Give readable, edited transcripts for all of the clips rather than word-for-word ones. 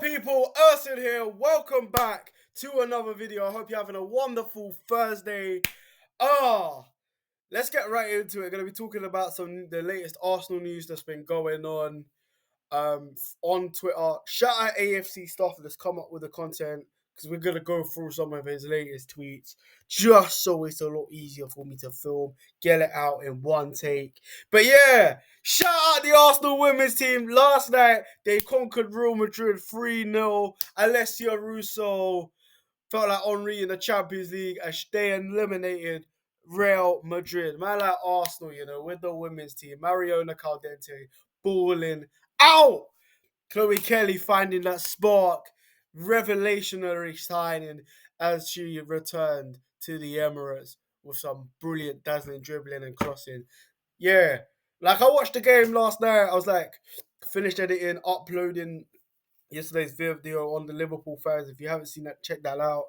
people? Urson here. Welcome back to another video. I hope you're having a wonderful Thursday. Let's get right into it. Going to be talking about the latest Arsenal news that's been going on Twitter. Shout out AFC stuff that's come up with the content because we're going to go through some of his latest tweets just so it's a lot easier for me to film, get it out in one take. But yeah, shout out the Arsenal women's team. Last night, they conquered Real Madrid 3-0. Alessia Russo felt like Henry in the Champions League as they eliminated Real Madrid. Man like Arsenal, with the women's team. Mariona Caldente balling out. Chloe Kelly finding that spark. Revelationary signing as she returned to the Emirates with some brilliant, dazzling dribbling and crossing. Yeah, like I watched the game last night. I was like, finished editing, uploading yesterday's video on the Liverpool fans. If you haven't seen that, check that out.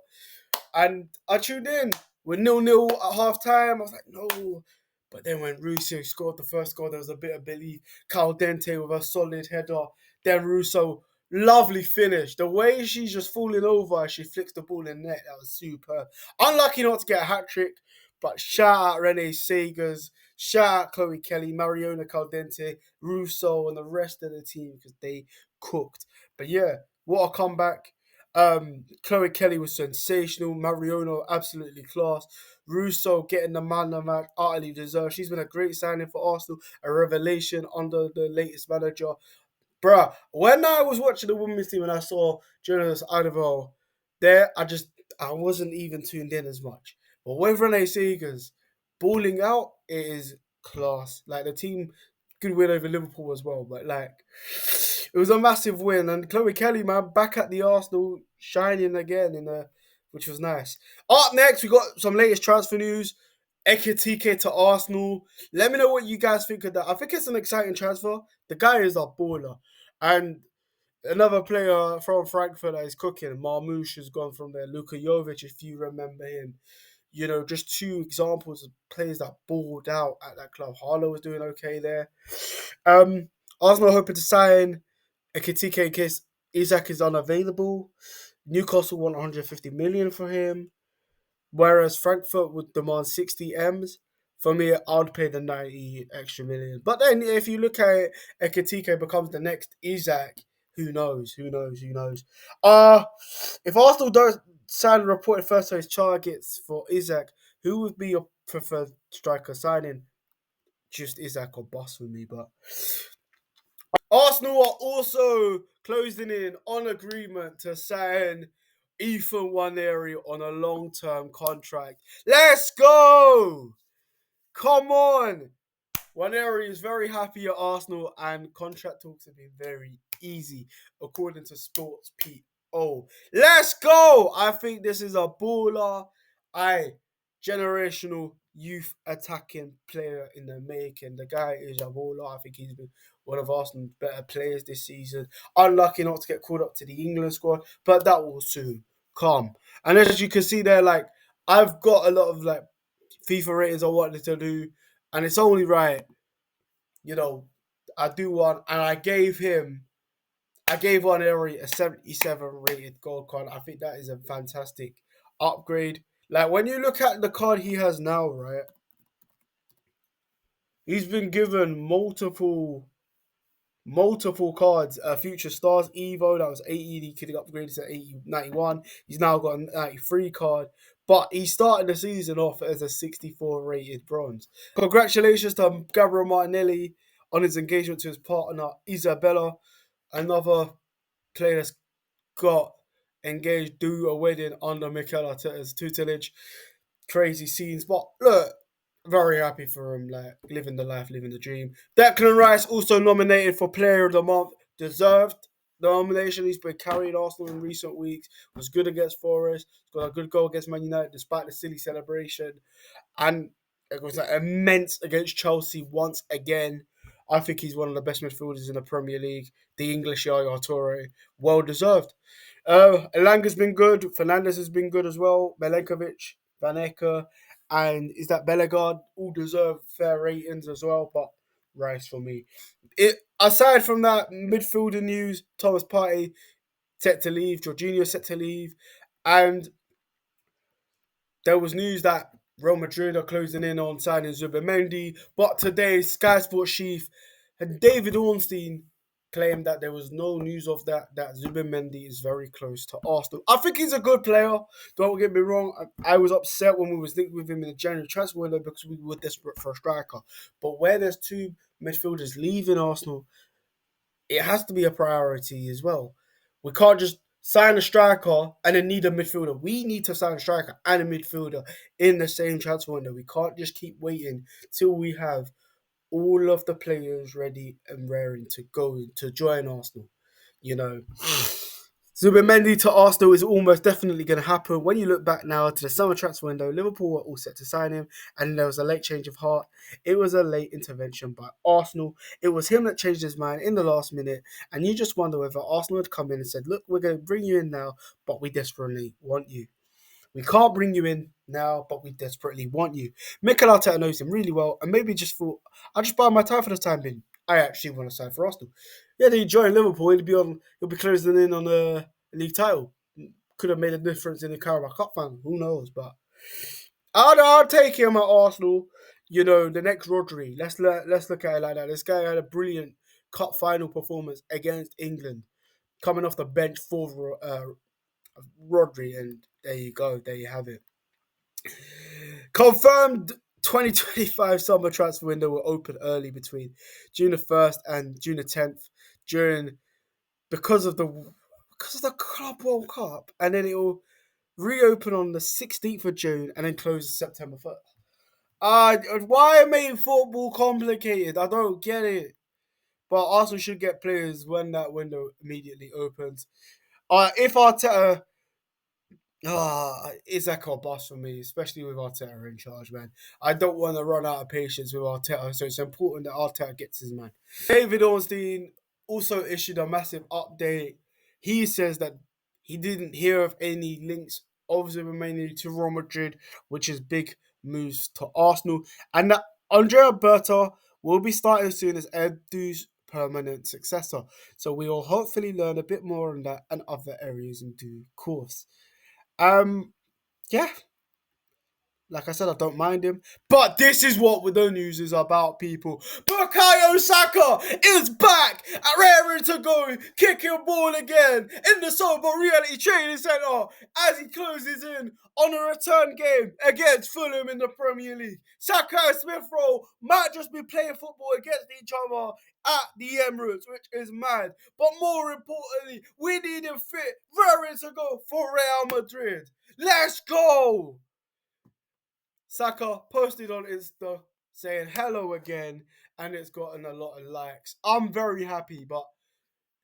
And I tuned in with 0-0 at half time. I was like, no. But then when Russo scored the first goal, there was a bit of belief. Caldente with a solid header. Then Russo, lovely finish. The way she's just falling over as she flicks the ball in net, that was superb. Unlucky not to get a hat-trick, but shout out Renee Sagers, shout out Chloe Kelly, Mariona Caldente, Russo, and the rest of the team because they cooked. But yeah, what a comeback. Chloe Kelly was sensational. Mariona absolutely class. Russo getting the man of the match, utterly deserved. She's been a great signing for Arsenal, a revelation under the latest manager. Bruh, when I was watching the women's team and I saw Jonas Adeville there, I wasn't even tuned in as much. But with Renee Sagers balling out, it is class. Like the team could win over Liverpool as well, but like it was a massive win. And Chloe Kelly, man, back at the Arsenal, shining again which was nice. Up next, we got some latest transfer news. Ekitike to Arsenal. Let me know what you guys think of that. I think it's an exciting transfer. The guy is a baller. And another player from Frankfurt that is cooking, Marmoush, has gone from there. Luka Jovic, if you remember him. Just two examples of players that balled out at that club. Harlow was doing okay there. Arsenal hoping to sign Ekitike in case Isak is unavailable. Newcastle want 150 million for him, whereas Frankfurt would demand 60 M's. For me, I'd pay the 90 extra million. But then, if you look at it, Ekitike becomes the next Isak. Who knows? If Arsenal don't sign a reported first choice targets for Isak, who would be your preferred striker signing? Just Isak or bust for me, but Arsenal are also closing in on agreement to sign Ethan Nwaneri on a long-term contract. Let's go! Come on! Nwaneri is very happy at Arsenal and contract talks have been very easy, according to Sports PO. Let's go! I think this is a baller. Generational youth attacking player in the making. The guy is a baller. I think he's been one of Arsenal's better players this season. Unlucky not to get called up to the England squad, but that will soon come. And as you can see there, like I've got a lot of like FIFA ratings I wanted to do, and it's only right. I do one, and I gave Nwaneri a 77 rated gold card. I think that is a fantastic upgrade. Like when you look at the card he has now, right? He's been given multiple cards. Future Stars Evo, that was 80. He could have upgraded to 91. He's now got a 93 card. But he started the season off as a 64 rated bronze. Congratulations to Gabriel Martinelli on his engagement to his partner Isabella. Another player that's got engaged, do a wedding under Mikel Arteta's tutelage. Crazy scenes. But look, very happy for him, like living the life, living the dream. Declan Rice also nominated for Player of the Month. Deserved the nomination. He's been carrying Arsenal in recent weeks. Was good against Forest. Got a good goal against Man United despite the silly celebration. And it was like immense against Chelsea once again. I think he's one of the best midfielders in the Premier League. The English Yaya Toure. Well deserved. Elanga's been good. Fernandes has been good as well. Milenkovic, Van Ecke, and is that Bellegarde all deserve fair ratings as well, but Rice for me. Aside from that midfielder news, Thomas Partey set to leave, Jorginho set to leave, and there was news that Real Madrid are closing in on signing Zubimendi, but today Sky Sports chief and David Ornstein claimed that there was no news of that Zubimendi is very close to Arsenal. I think he's a good player. Don't get me wrong. I was upset when we was linked with him in the January transfer window because we were desperate for a striker. But where there's two midfielders leaving Arsenal, it has to be a priority as well. We can't just sign a striker and then need a midfielder. We need to sign a striker and a midfielder in the same transfer window. We can't just keep waiting till we have all of the players ready and raring to go to join Arsenal. You know, Zubimendi to Arsenal is almost definitely going to happen. When you look back now to the summer transfer window, Liverpool were all set to sign him, and there was a late change of heart. It was a late intervention by Arsenal. It was him that changed his mind in the last minute, and you just wonder whether Arsenal had come in and said, look, we're going to bring you in now, but we desperately want you. We can't bring you in now, but we desperately want you. Mikel Arteta knows him really well, and maybe just thought, I'll just buy my time for the time being. I actually want to sign for Arsenal. Yeah, then he joined Liverpool. He'll be closing in on a league title. Could have made a difference in the Carabao Cup final. Who knows? But I'll take him at Arsenal. You know, the next Rodri. Let's look at it like that. This guy had a brilliant cup final performance against England, coming off the bench for Rodri, and there you go. There you have it. Confirmed 2025 summer transfer window will open early between June the 1st and June the 10th because of the Club World Cup, and then it will reopen on the 16th of June and then close September 1st. Why make football complicated? I don't get it. But Arsenal should get players when that window immediately opens. If Arteta it's like a boss for me, especially with Arteta in charge, man. I don't want to run out of patience with Arteta, so it's important that Arteta gets his man. David Ornstein also issued a massive update. He says that he didn't hear of any links of Zubimendi to Real Madrid, which is big moves to Arsenal, and that Andrea Berta will be starting soon as Edu's permanent successor. So we will hopefully learn a bit more on that and other areas in due course. Yeah, like I said, I don't mind him. But this is what the news is about, people. Bukayo Saka is back at raring to go, kicking ball again in the Sober Reality Training Centre as he closes in on a return game against Fulham in the Premier League. Saka and Smith Rowe might just be playing football against each other at the Emirates, which is mad. But more importantly, we need him fit, raring to go for Real Madrid. Let's go! Saka posted on Insta saying hello again, and it's gotten a lot of likes. I'm very happy, but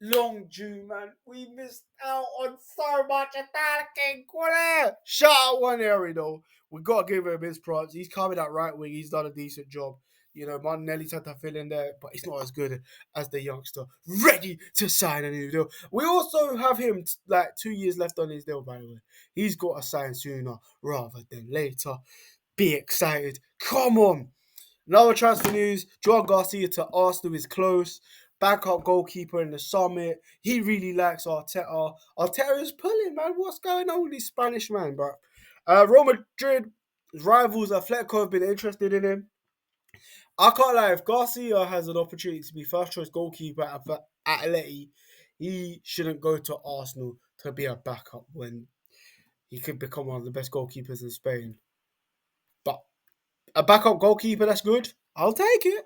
long due, man. We missed out on so much attacking. Shout out Nwaneri, though. We got to give him his props. He's coming out right wing. He's done a decent job. You know, Martinelli's had to fill in there, but he's not as good as the youngster. Ready to sign a new deal. We also have him, 2 years left on his deal, by the way. He's got to sign sooner rather than later. Be excited. Come on. Another transfer news. Joan Garcia to Arsenal is close. Backup goalkeeper in the summit. He really likes Arteta. Arteta is pulling, man. What's going on with this Spanish man, bro? Real Madrid rivals Atletico have been interested in him. I can't lie. If Garcia has an opportunity to be first choice goalkeeper at Atleti, he shouldn't go to Arsenal to be a backup when he could become one of the best goalkeepers in Spain. But a backup goalkeeper, that's good. I'll take it.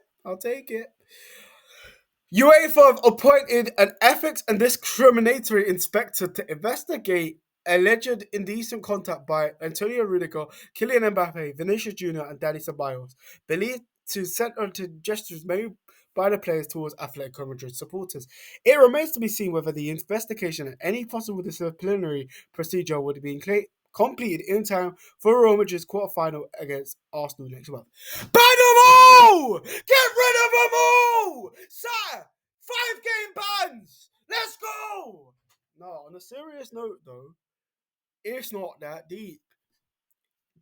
UEFA have appointed an ethics and discriminatory inspector to investigate alleged indecent contact by Antonio Rudiger, Kylian Mbappe, Vinicius Jr. and Dani Ceballos, believed to center to gestures made by the players towards Atletico Madrid supporters. It remains to be seen whether the investigation and any possible disciplinary procedure would be completed in time for Real Madrid's quarterfinal against Arsenal next month. Ban them all! Get rid of them all! Sir, 5-game bans! Let's go! No, on a serious note though, it's not that deep.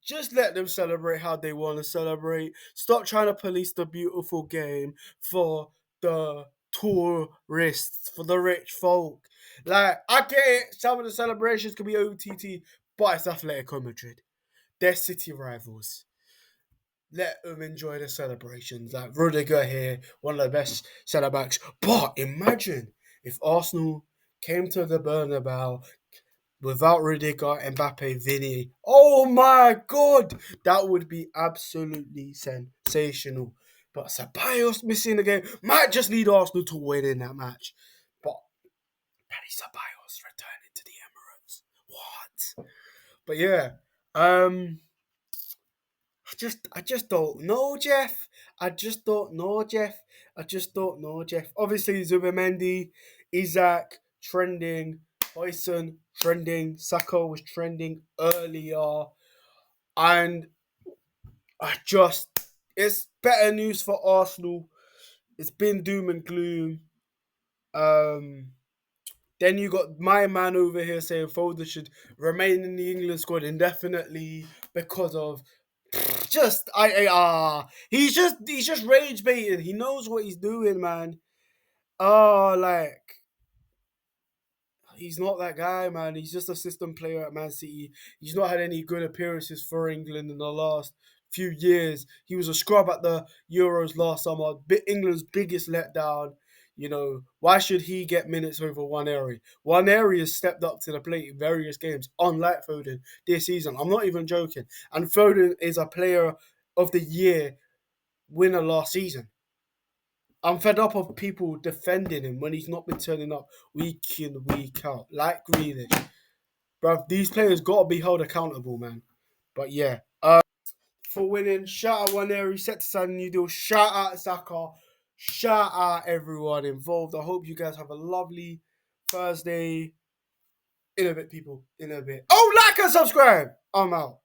Just let them celebrate how they want to celebrate. Stop trying to police the beautiful game for the tourists, for the rich folk. Like, I get it, some of the celebrations could be OTT, but it's Atletico Madrid. They're city rivals. Let them enjoy the celebrations. Like Rudiger here, one of the best centre backs. But imagine if Arsenal came to the Bernabeu without Rudiger, Mbappe, Vinny. Oh my god, that would be absolutely sensational. But Ceballos missing the game might just need Arsenal to win in that match. But Paddy Ceballos returning to the Emirates. What? But yeah, I just don't know, Jeff. I just don't know, Jeff. I just don't know, Jeff. Obviously, Zubimendi, Isaac trending, Bison trending, Saka was trending earlier, and it's better news for Arsenal. It's been doom and gloom. Um, then you got my man over here saying Foden should remain in the England squad indefinitely because of he's just rage baiting. He knows what he's doing, man. Like he's not that guy, man. He's just a system player at Man City. He's not had any good appearances for England in the last few years. He was a scrub at the Euros last summer. England's biggest letdown. Why should he get minutes over Nwaneri? Nwaneri has stepped up to the plate in various games, unlike Foden this season. I'm not even joking. And Foden is a player of the year winner last season. I'm fed up of people defending him when he's not been turning up week in, week out. Like Grealish. Bruv, these players got to be held accountable, man. But yeah. For winning, shout out Nwaneri, set to sign a new deal. Shout out Saka. Shout out everyone involved. I hope you guys have a lovely Thursday. In a bit, people. In a bit. Oh, like and subscribe. I'm out.